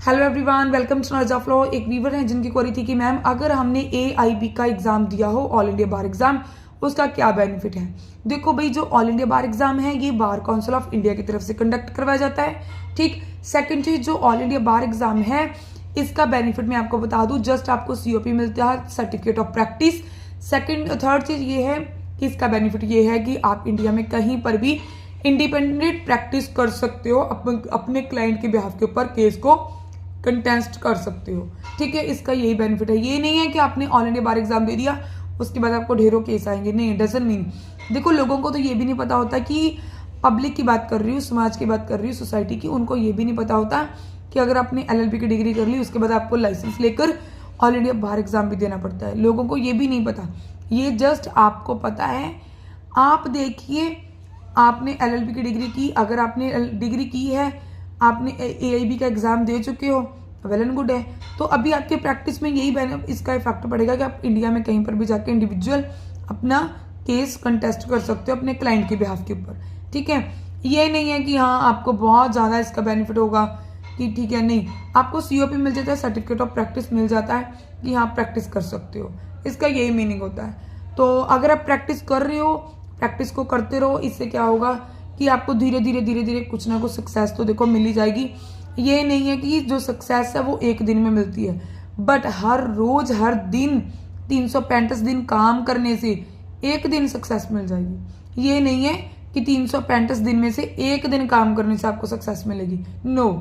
Hello everyone, welcome to knowledge of law. एक viewer हैं जिनकी क्वेरी थी कि मैम अगर हमने AIB का एग्जाम दिया हो, ऑल इंडिया बार एग्जाम, उसका क्या बेनिफिट है। देखो भाई, जो ऑल इंडिया बार एग्जाम है ये बार काउंसिल ऑफ इंडिया की तरफ से कंडक्ट करवाया जाता है। ठीक। सेकंड चीज, जो ऑल इंडिया बार एग्जाम है इसका बेनिफिट मैं आपको बता दूं, जस्ट आपको COP मिलता है, सर्टिफिकेट ऑफ प्रैक्टिस। थर्ड चीज ये है कि इसका बेनिफिट ये है कि आप इंडिया में कहीं पर भी इंडिपेंडेंट प्रैक्टिस कर सकते हो, अपने क्लाइंट के बिहाफ के ऊपर केस को कंटेस्ट कर सकते हो। ठीक है, इसका यही बेनिफिट है। ये नहीं है कि आपने ऑल इंडिया बार एग्जाम दे दिया उसके बाद आपको ढेरों केस आएंगे, नहीं, डजंट मीन। देखो, लोगों को तो ये भी नहीं पता होता कि पब्लिक की बात कर रही हूँ, समाज की बात कर रही हूँ, सोसाइटी की, उनको ये भी नहीं पता होता कि अगर आपने LLB की डिग्री कर ली उसके बाद आपको लाइसेंस लेकर ऑल इंडिया बार एग्जाम भी देना पड़ता है। लोगों को ये भी नहीं पता, ये जस्ट आपको पता है। आप देखिए, आपने LLB की डिग्री की, अगर आपने डिग्री की है, आपने AIB का एग्जाम दे चुके हो, वेल एंड गुड है। तो अभी आपके प्रैक्टिस में यही इसका इफेक्ट पड़ेगा कि आप इंडिया में कहीं पर भी जाके इंडिविजुअल अपना केस कंटेस्ट कर सकते हो अपने क्लाइंट के बिहाफ के ऊपर। ठीक है, ये नहीं है कि हाँ आपको बहुत ज़्यादा इसका बेनिफिट होगा कि ठीक है, नहीं, आपको COP मिल जाता है, सर्टिफिकेट ऑफ प्रैक्टिस मिल जाता है कि हाँ प्रैक्टिस कर सकते हो, इसका यही मीनिंग होता है। तो अगर आप प्रैक्टिस कर रहे हो, प्रैक्टिस को करते रहो, इससे क्या होगा कि आपको धीरे धीरे कुछ ना कुछ सक्सेस तो देखो मिल ही जाएगी। ये नहीं है कि जो सक्सेस है वो एक दिन में मिलती है, बट हर रोज हर दिन 335 दिन काम करने से एक दिन सक्सेस मिल जाएगी। ये नहीं है कि 335 दिन में से एक दिन काम करने से आपको सक्सेस मिलेगी, नो।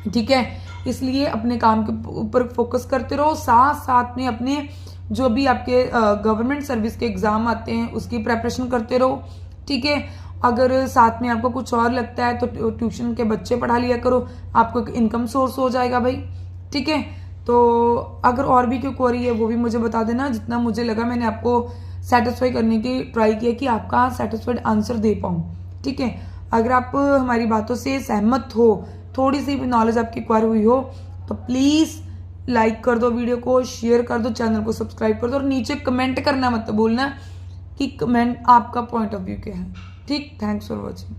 ठीक है, इसलिए अपने काम के ऊपर फोकस करते रहो, साथ साथ में अपने जो भी आपके गवर्नमेंट सर्विस के एग्जाम आते हैं उसकी प्रेपरेशन करते रहो। ठीक है, अगर साथ में आपको कुछ और लगता है तो ट्यूशन के बच्चे पढ़ा लिया करो, आपको एक इनकम सोर्स हो जाएगा भाई। ठीक है, तो अगर और भी कोई क्वेरी है वो भी मुझे बता देना। जितना मुझे लगा मैंने आपको सेटिस्फाई करने की ट्राई किया कि आपका सेटिस्फाइड आंसर दे पाऊँ। ठीक है, अगर आप हमारी बातों से सहमत हो, थोड़ी सी भी नॉलेज आपकी एक्वायर हुई हो, तो प्लीज़ लाइक कर दो, वीडियो को शेयर कर दो, चैनल को सब्सक्राइब कर दो, और नीचे कमेंट करना मत भूलना कि कमेंट आपका पॉइंट ऑफ व्यू क्या है। ठीक, थैंक्स फॉर वॉचिंग।